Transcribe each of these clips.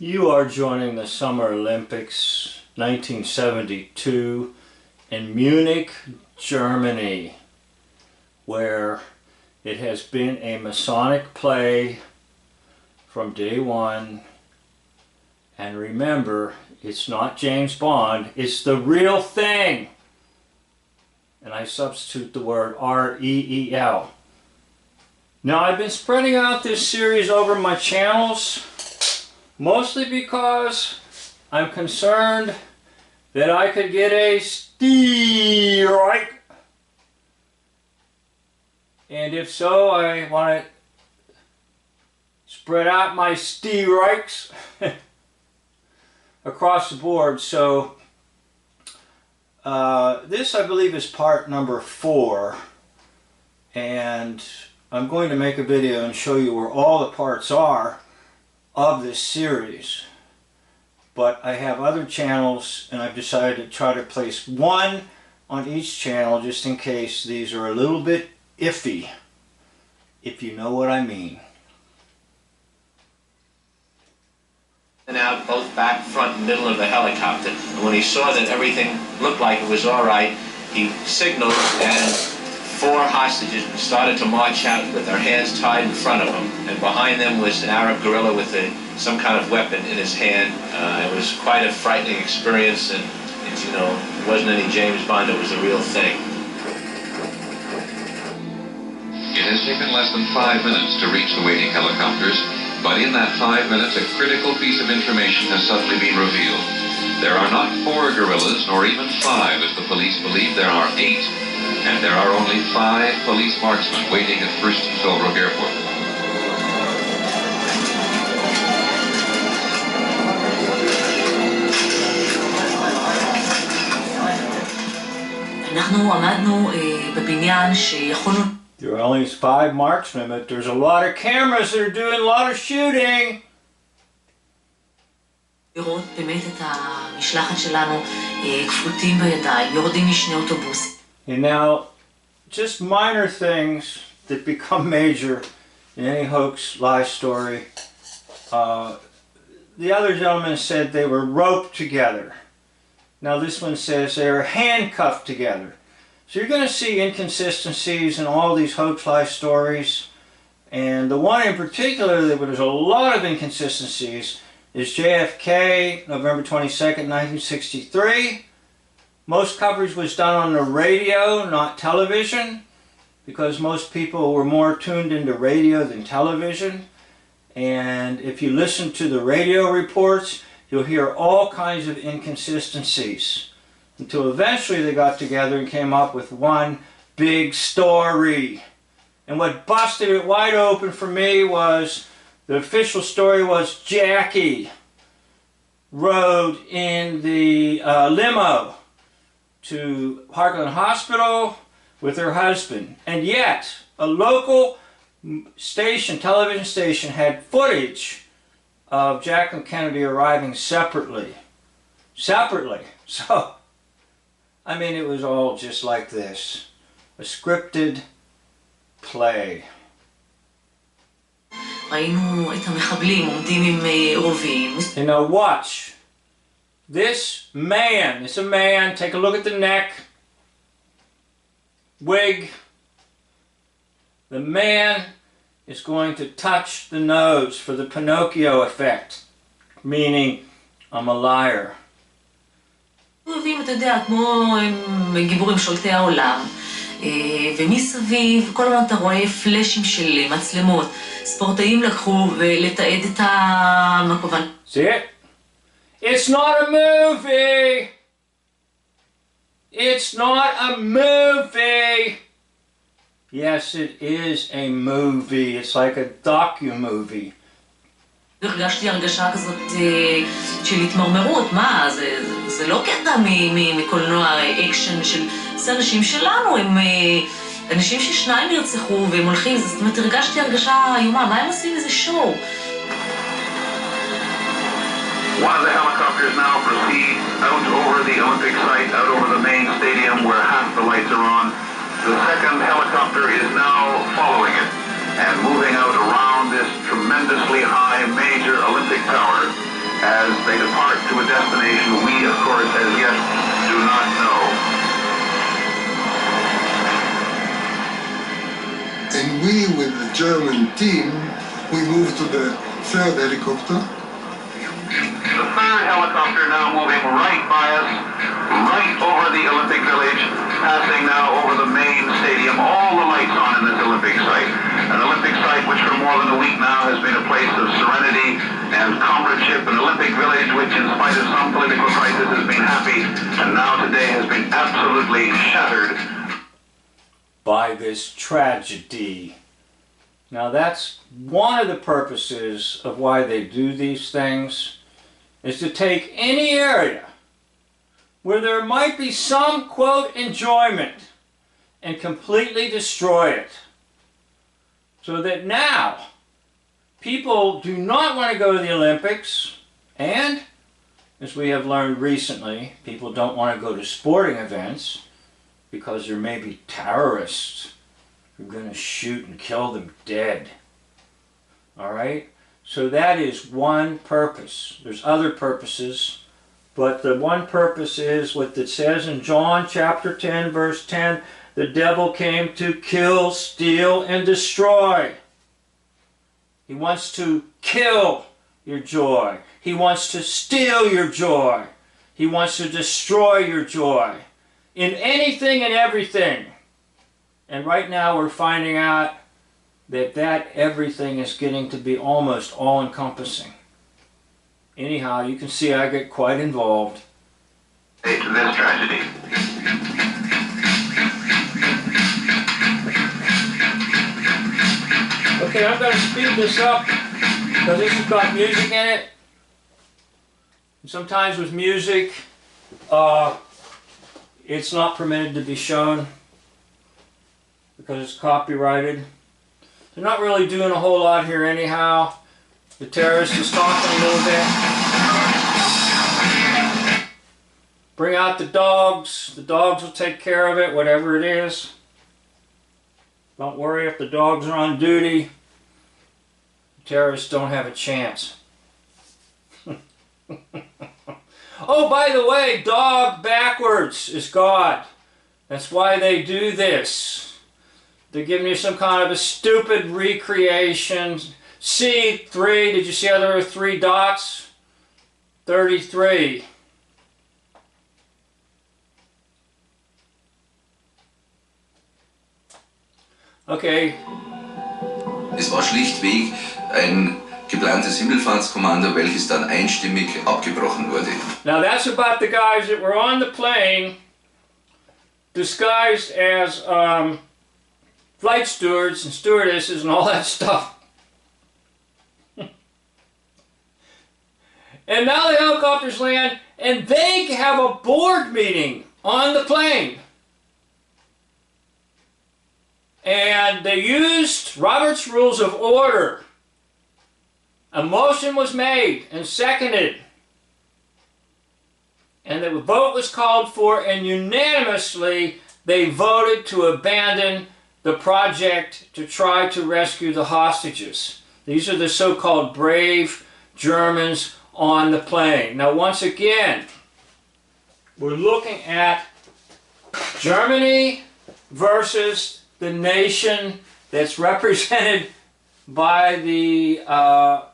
You are joining the Summer Olympics 1972 in Munich, Germany, where it has been a Masonic play from day one. And remember, it's not James Bond, it's the real thing. And I substitute the word R-E-E-L. Now, I've been spreading out this series over my channels, mostly because I'm concerned that I could get a strike. And if so, I want to spread out my strikes across the board. So this, I believe, is part number 4, and I'm going to make a video and show you where all the parts are of this series. But I have other channels, and I've decided to try to place one on each channel just in case these are a little bit iffy, if you know what I mean. And out both back, front, and middle of the helicopter. And when he saw that everything looked like it was all right, he signaled, and 4 hostages started to march out with their hands tied in front of them. And behind them was an Arab guerrilla with some kind of weapon in his hand. It was quite a frightening experience, and you know, it wasn't any James Bond, it was the real thing. It has taken less than 5 minutes to reach the waiting helicopters, but in that 5 minutes a critical piece of information has suddenly been revealed. There are not 4 guerrillas, nor even 5, as the police believe. There are 8, and there are only 5 police marksmen waiting at First Zolbrück Airport. אנחנו עמדנו בבניין שיכולנו... There are only 5 marksmen, but there's a lot of cameras that are doing a lot of shooting. לראות באמת את המשלחת שלנו כפותים בידיים, יורדים משני אוטובוסים. And now, just minor things that become major in any hoax, lie story. The other gentleman said they were roped together. Now this one says they were handcuffed together. So you're going to see inconsistencies in all these hoax, lie stories. And the one in particular that there's a lot of inconsistencies is JFK, November 22nd, 1963. Most coverage was done on the radio, not television, because most people were more tuned into radio than television. And if you listen to the radio reports, you'll hear all kinds of inconsistencies, until eventually they got together and came up with one big story. And what busted it wide open for me was, the official story was Jackie rode in the limo to Parkland Hospital with her husband. And yet, a local station, television station, had footage of Jacqueline Kennedy arriving separately. So, I mean, it was all just like this. A scripted play. ראינו את המחבלים עומדים עם רובים. And now watch. This man, it's a man, take a look at the neck, wig. The man is going to touch the nose for the Pinocchio effect, meaning I'm a liar. רובים, אתה יודע, כמו גיבורים שולטי העולם. ומסביב, כל הזמן אתה רואה פלאשים של מצלמות. ספורטאים לקחו ולתעד את המקוון. See it? It's not a movie! It's not a movie! Yes, it is a movie. It's like a docu-movie. הרגשתי הרגשה כזאת של התמרמרות. מה? זה לא קטע מקולנוע אקשן זה אנשים שלנו, הם אנשים ששניים נרצחו והם הולכים, זאת אומרת, הרגשתי הרגשה איומה, מה הם עושים איזה שואו? One of the helicopters now proceeds out over the Olympic site, out over the main stadium where half the lights are on. The second helicopter is now following it and moving out around this tremendously high major Olympic tower. as they depart to a destination we, of course, as yet do not know. And we, with the German team, we moved to the third helicopter. The third helicopter now moving right by us, right over the Olympic Village, passing now over the main stadium, all the lights on in this Olympic site. An Olympic site which for more than a week now has been a place of serenity and comradeship, an Olympic Village which in spite of some political crisis has been happy, and now today has been absolutely shattered by this tragedy. Now that's one of the purposes of why they do these things, is to take any area where there might be some, quote, enjoyment and completely destroy it. So that now people do not want to go to the Olympics, and as we have learned recently, people don't want to go to sporting events because there may be terrorists who are going to shoot and kill them dead. All right? So that is one purpose. There's other purposes, but the one purpose is what it says in John chapter 10, verse 10, the devil came to kill, steal, and destroy. He wants to kill your joy. He wants to steal your joy. He wants to destroy your joy in anything and everything. And right now we're finding out that everything is getting to be almost all-encompassing. Anyhow, you can see I get quite involved. to this tragedy. Okay, I'm going to speed this up because this has got music in it. And sometimes with music, it's not permitted to be shown because it's copyrighted. They're not really doing a whole lot here anyhow. The terrorist is talking a little bit. Bring out the dogs. The dogs will take care of it, whatever it is. Don't worry if the dogs are on duty. The terrorists don't have a chance. Oh, by the way, dog backwards is God. That's why they do this. They're giving you some kind of a stupid recreation. C3, did you see how there were 3 dots? 33. Okay. Es war schlichtweg ein geplantes Himmelfahrtskommando, welches dann einstimmig abgebrochen wurde. Now that's about the guys that were on the plane disguised as flight stewards and stewardesses and all that stuff. And now the helicopters land and they have a board meeting on the plane. And they used Robert's Rules of Order. A motion was made and seconded. And the vote was called for, and unanimously they voted to abandon the project to try to rescue the hostages. These are the so-called brave Germans on the plane. Now once again, we're looking at Germany versus the nation that's represented by the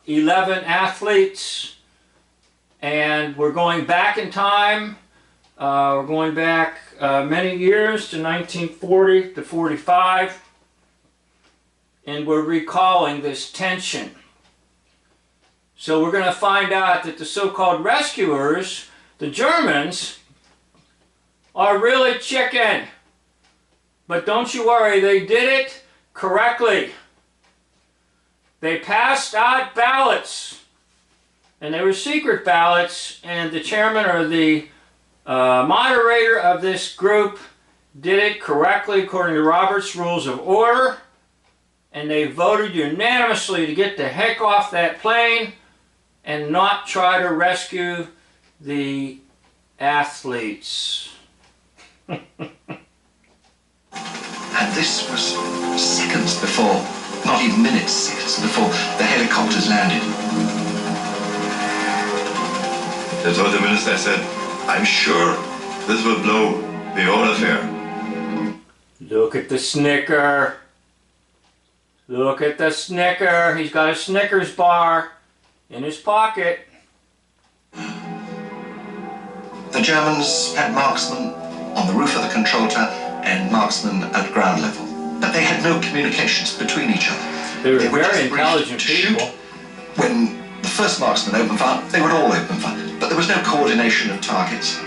11 athletes, and we're going back in time. We're going back many years to 1940 to 45, and we're recalling this tension. So we're going to find out that the so-called rescuers, the Germans, are really chicken. But don't you worry, they did it correctly. They passed out ballots, and they were secret ballots, and the chairman or the moderator of this group did it correctly according to Robert's Rules of Order, and they voted unanimously to get the heck off that plane and not try to rescue the athletes. And this was seconds before, not even minutes, seconds before the helicopters landed. I told the minister, I said, I'm sure this will blow the whole affair. Look at the Snicker. Look at the Snicker. He's got a Snickers bar in his pocket. The Germans had marksmen on the roof of the control tower and marksmen at ground level. But they had no communications between each other. They were just very briefed intelligent to shoot. people. When the first marksman opened fire, they would all open fire. But there was no coordination of targets.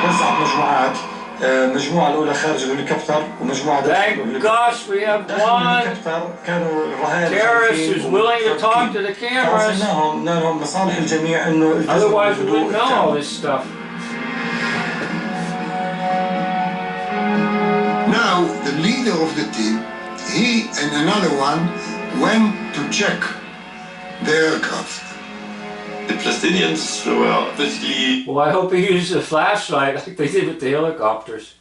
وزعت مجموعات مجموعة الأولى خارج الهليكوبتر ومجموعة Thank gosh we have one terrorist who's willing to talk to the cameras. Otherwise we wouldn't know all this stuff. Now, the leader of the team, he and another one went to check the aircraft. The Palestinians were obviously... Well, I hope he used a flashlight like they did with the helicopters.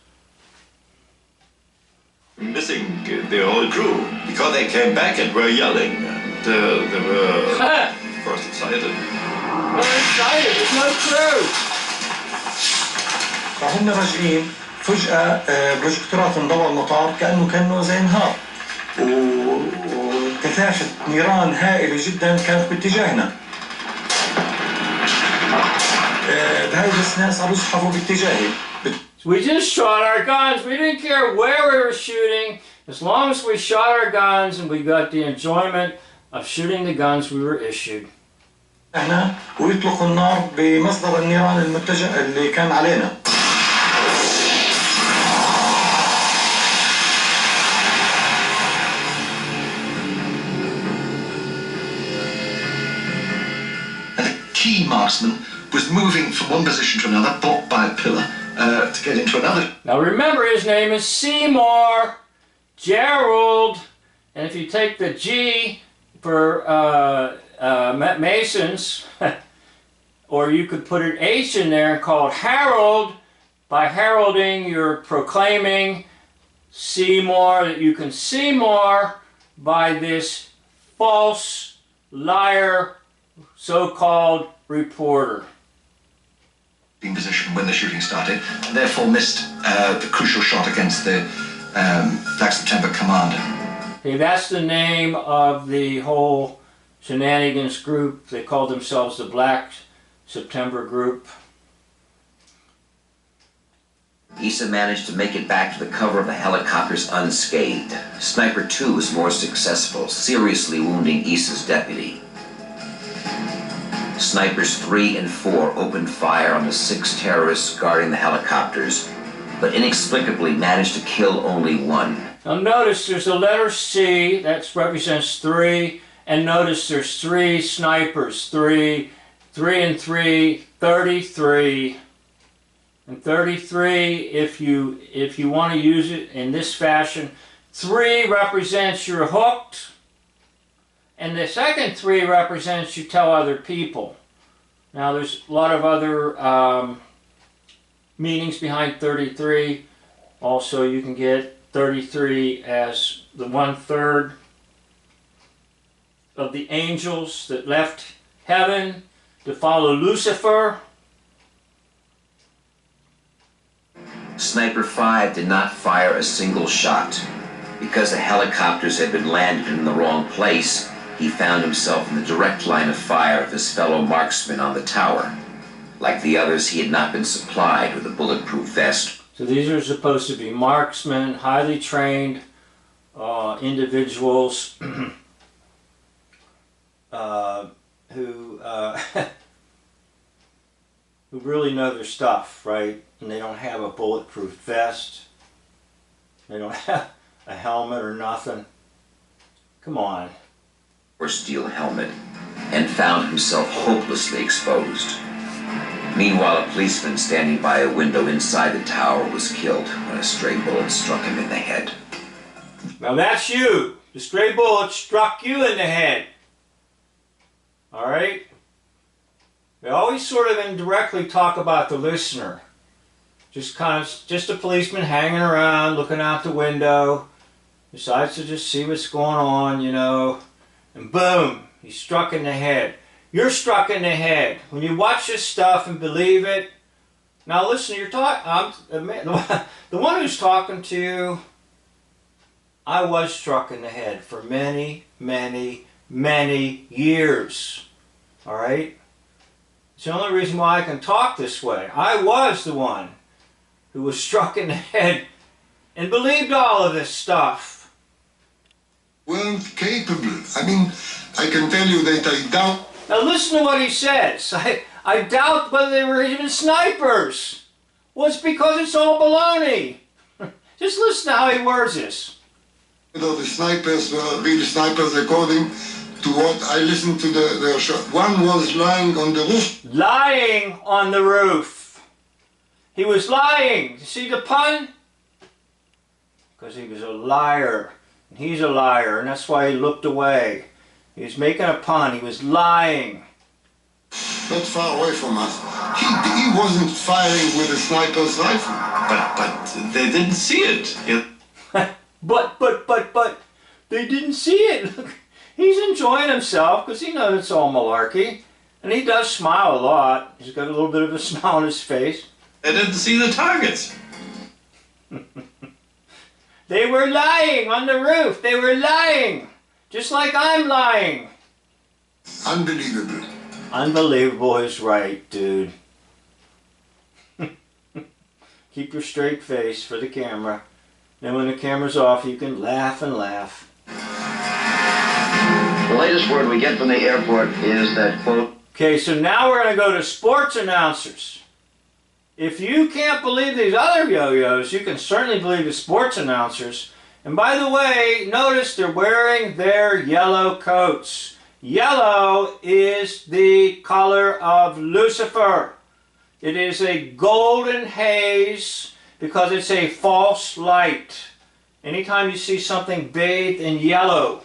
missing the whole crew because they came back and were yelling, and they were of course excited. They're excited, there's no crew. فهم راجعين فجأة بروجكتورات انضوى المطار كأنه زي انهار وكثافة نيران هائلة جدا كانت باتجاهنا. بهاي الأثناء صاروا يزحفوا باتجاهي. We just shot our guns. We didn't care where we were shooting. As long as we shot our guns and we got the enjoyment of shooting the guns we were issued. احنا ويطلقوا النار بمصدر النيران المتجه اللي كان علينا. And the key marksman was moving from one position to another, blocked by a pillar, to get into another. Now remember, his name is Seymour Gerald, and if you take the G for Masons, or you could put an H in there and call it Harold. By heralding, you're proclaiming Seymour, that you can see more by this false liar, so-called reporter. In position when the shooting started, and therefore missed the crucial shot against the Black September commander. Okay, that's the name of the whole shenanigans group. They called themselves the Black September group. Issa managed to make it back to the cover of the helicopters unscathed. Sniper 2 was more successful, seriously wounding Issa's deputy. Snipers 3 and 4 opened fire on the 6 terrorists guarding the helicopters, but inexplicably managed to kill only one. Now notice there's a letter C that represents 3, and notice there's 3 snipers, 3 and 3, 33. And 33, if you want to use it in this fashion, 3 represents you're hooked, and the second 3 represents you tell other people. Now there's a lot of other meanings behind 33. Also you can get 33 as the 1/3 of the angels that left heaven to follow Lucifer. Sniper 5 did not fire a single shot. Because the helicopters had been landed in the wrong place, he found himself in the direct line of fire of his fellow marksmen on the tower. Like the others, he had not been supplied with a bulletproof vest. So these are supposed to be marksmen, highly trained individuals who who really know their stuff, right? And they don't have a bulletproof vest. They don't have a helmet or nothing. Come on. Or steel helmet, and found himself hopelessly exposed. Meanwhile, a policeman standing by a window inside the tower was killed when a stray bullet struck him in the head. Now that's you. The stray bullet struck you in the head. All right? They always sort of indirectly talk about the listener. Just a policeman hanging around, looking out the window, decides to just see what's going on, you know, and boom, he's struck in the head. you're struck in the head. When you watch this stuff and believe it, now listen, the one who's talking to you, I was struck in the head for many, many, many years. All right? It's the only reason why I can talk this way. I was the one who was struck in the head and believed all of this stuff. Weren't capable. I mean, I can tell you that I doubt. Now listen to what he says. I doubt whether they were even snipers. Well, it's because it's all baloney. Just listen to how he words this. Whether the snipers were real snipers according to what I listened to their shot. One was lying on the roof. Lying on the roof. He was lying. You see the pun? Because he was a liar. And he's a liar, and that's why he looked away. He was making a pun. He was lying. Not far away from us. He wasn't firing with a sniper's rifle. But they didn't see it. But they didn't see it. Look, he's enjoying himself because he knows it's all malarkey. And he does smile a lot. He's got a little bit of a smile on his face. They didn't see the targets. They were lying on the roof. They were lying. Just like I'm lying. Unbelievable. Unbelievable is right, dude. Keep your straight face for the camera. Then when the camera's off, you can laugh and laugh. The latest word we get from the airport is that, quote... Okay, so now we're going to go to sports announcers. If you can't believe these other yo-yos, you can certainly believe the sports announcers. And by the way, notice they're wearing their yellow coats. Yellow is the color of Lucifer. It is a golden haze because it's a false light. Anytime you see something bathed in yellow,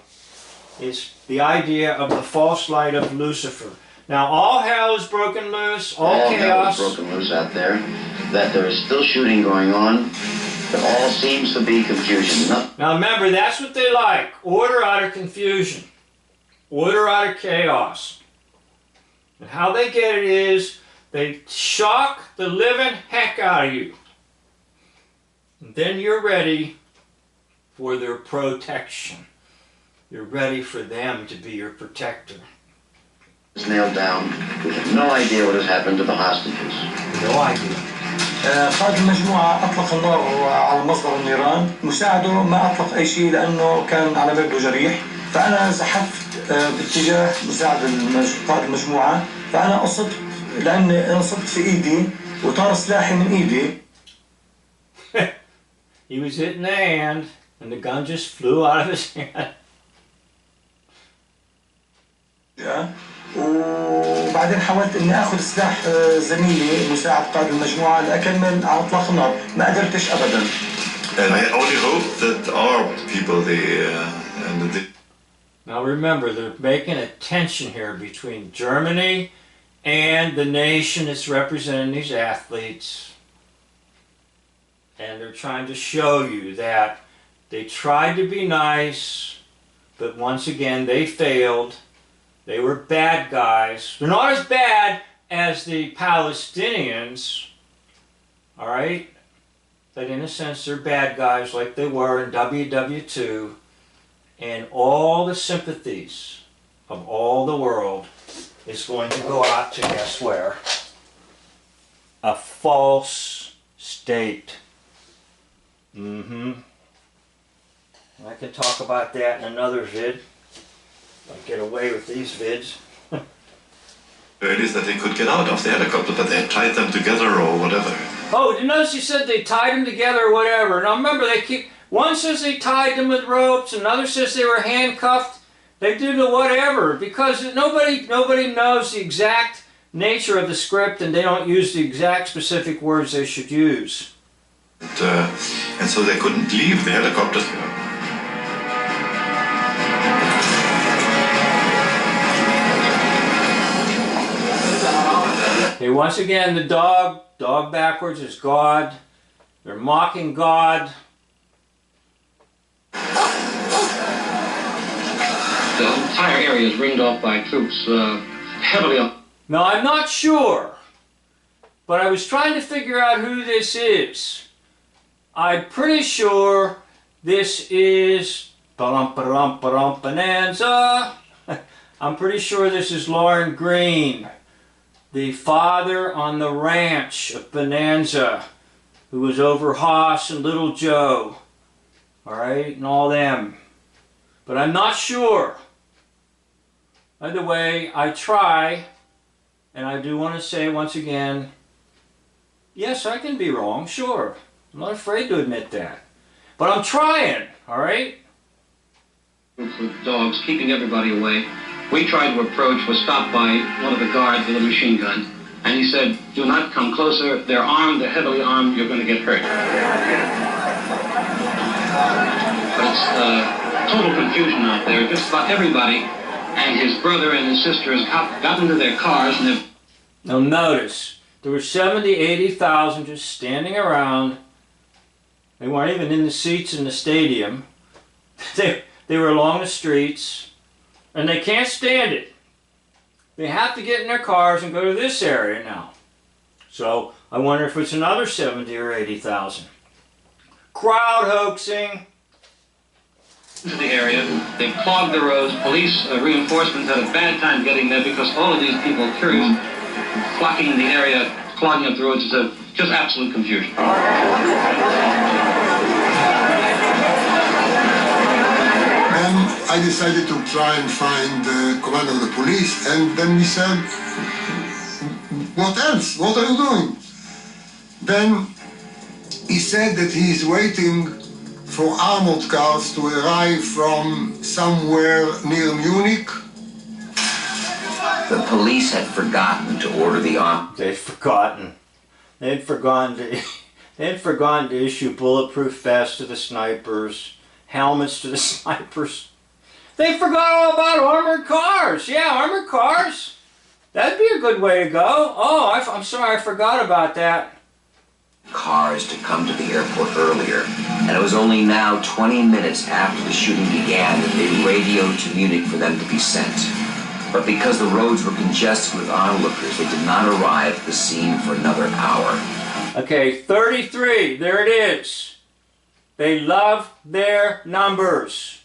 it's the idea of the false light of Lucifer. Now all hell is broken loose, all chaos. Hell is broken loose out there, that there is still shooting going on, that all seems to be confusion. Now remember, that's what they like, order out of confusion, order out of chaos. And how they get it is, they shock the living heck out of you. And then you're ready for their protection. You're ready for them to be your protector. It's nailed down. We have no idea what has happened to the hostages. No idea. قائد المجموعة أطلق النار على مصدر النيران. مساعده ما أطلق أي شيء لأنه كان على باله جريح. فأنا زحفت باتجاه مساعد قائد المجموعة. فأنا أصبت لأني أصبت في إيدي وطار سلاحي من إيدي. He was hit in the hand and the gun just flew out of his hand. وبعدين حاولت اني اخذ سلاح زميلي مساعد قائد المجموعه لاكمل على اطلاق النار ما قدرتش ابدا. And I only hope that our people Now remember, they're making a tension here between Germany and the nation that's representing these athletes. And they're trying to show you that they tried to be nice, but once again they failed. They were bad guys. They're not as bad as the Palestinians, all right? But in a sense, they're bad guys like they were in WW2. And all the sympathies of all the world is going to go out to, guess where? A false state. I can talk about that in another vid. I'll get away with these vids. It is that they could get out of the helicopter, but they had tied them together or whatever. Oh, did you notice he said they tied them together or whatever? Now remember, they keep... One says they tied them with ropes, another says they were handcuffed. They do the whatever, because nobody knows the exact nature of the script, and they don't use the exact specific words they should use. And so they couldn't leave the helicopter. Okay, once again, the dog backwards is God. They're mocking God. The entire area is ringed off by troops. heavily on. Now, I'm not sure, but I was trying to figure out who this is. I'm pretty sure this is Bonanza. I'm pretty sure this is Lauren Green, the father on the ranch of Bonanza, who was over Hoss and Little Joe, all right, and all them. But I'm not sure. Either way, I try, and I do want to say once again, yes, I can be wrong, sure. I'm not afraid to admit that. But I'm trying, all right? With dogs, keeping everybody away. We tried to approach, was stopped by one of the guards with a machine gun. And he said, do not come closer. They're armed, they're heavily armed, you're going to get hurt. But it's total confusion out there. Just about everybody and his brother and his sister has gotten into their cars and they've... Now notice, there were 70,000, 80,000 just standing around. They weren't even in the seats in the stadium. They were along the streets. And they can't stand it. They have to get in their cars and go to this area now. So I wonder if it's another 70 or 80,000. Crowd hoaxing. ...to the area. They've clogged the roads. Police reinforcements had a bad time getting there because all of these people curious, flocking in the area, clogging up the roads. It's just absolute confusion. I decided to try and find the commander of the police, and then we said, what else? What are you doing? Then he said that he is waiting for armored cars to arrive from somewhere near Munich. The police had forgotten to order the arm. They'd forgotten. They'd forgotten to issue bulletproof vests to the snipers, helmets to the snipers. They forgot all about armored cars. Yeah, armored cars. That'd be a good way to go. Oh, I'm sorry, I forgot about that. Cars to come to the airport earlier, and it was only now 20 minutes after the shooting began that they radioed to Munich for them to be sent. But because the roads were congested with onlookers, they did not arrive at the scene for another hour. Okay, 33, there it is. They love their numbers.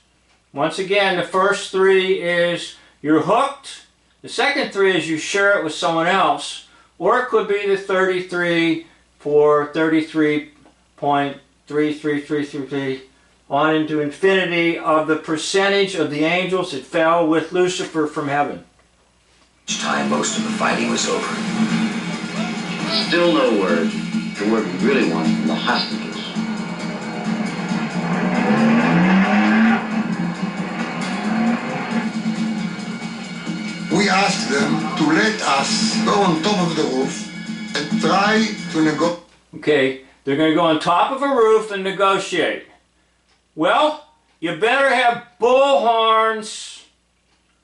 Once again, the first 3 is you're hooked. The second 3 is you share it with someone else. Or it could be the 33 for 33.33333 on into infinity of the percentage of the angels that fell with Lucifer from heaven. Each time most of the fighting was over. Still no word. The word we really want from the hostages. We asked them to let us go on top of the roof and try to negotiate. Okay, they're going to go on top of a roof and negotiate. Well, you better have bullhorns,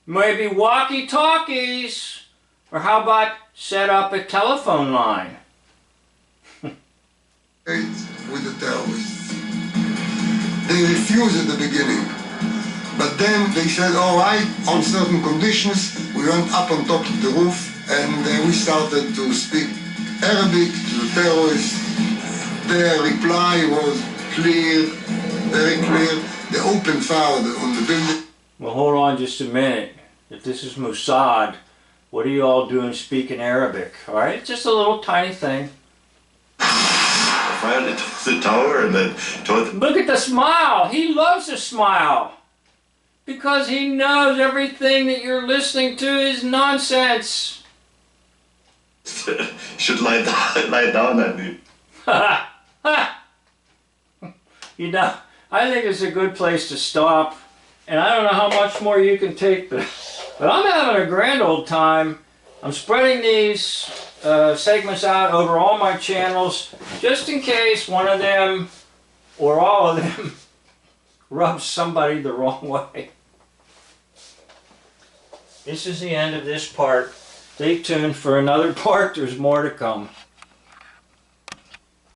maybe walkie-talkies, or how about set up a telephone line? With the terrorists. They refused at the beginning. But then they said, all right, on certain conditions. We went up on top of the roof and we started to speak Arabic to the terrorists. Their reply was clear, very clear. They opened fire on the building. Well, hold on just a minute. If this is Mossad, what are you all doing speaking Arabic? All right, just a little tiny thing. Fired it to the tower and then told them. Look at the smile. He loves to smile. Because he knows everything that you're listening to is nonsense. Should lie down and You know, I think it's a good place to stop. And I don't know how much more you can take, but I'm having a grand old time. I'm spreading these segments out over all my channels, just in case one of them, or all of them, rubs somebody the wrong way. This is the end of this part. Stay tuned for another part. There's more to come.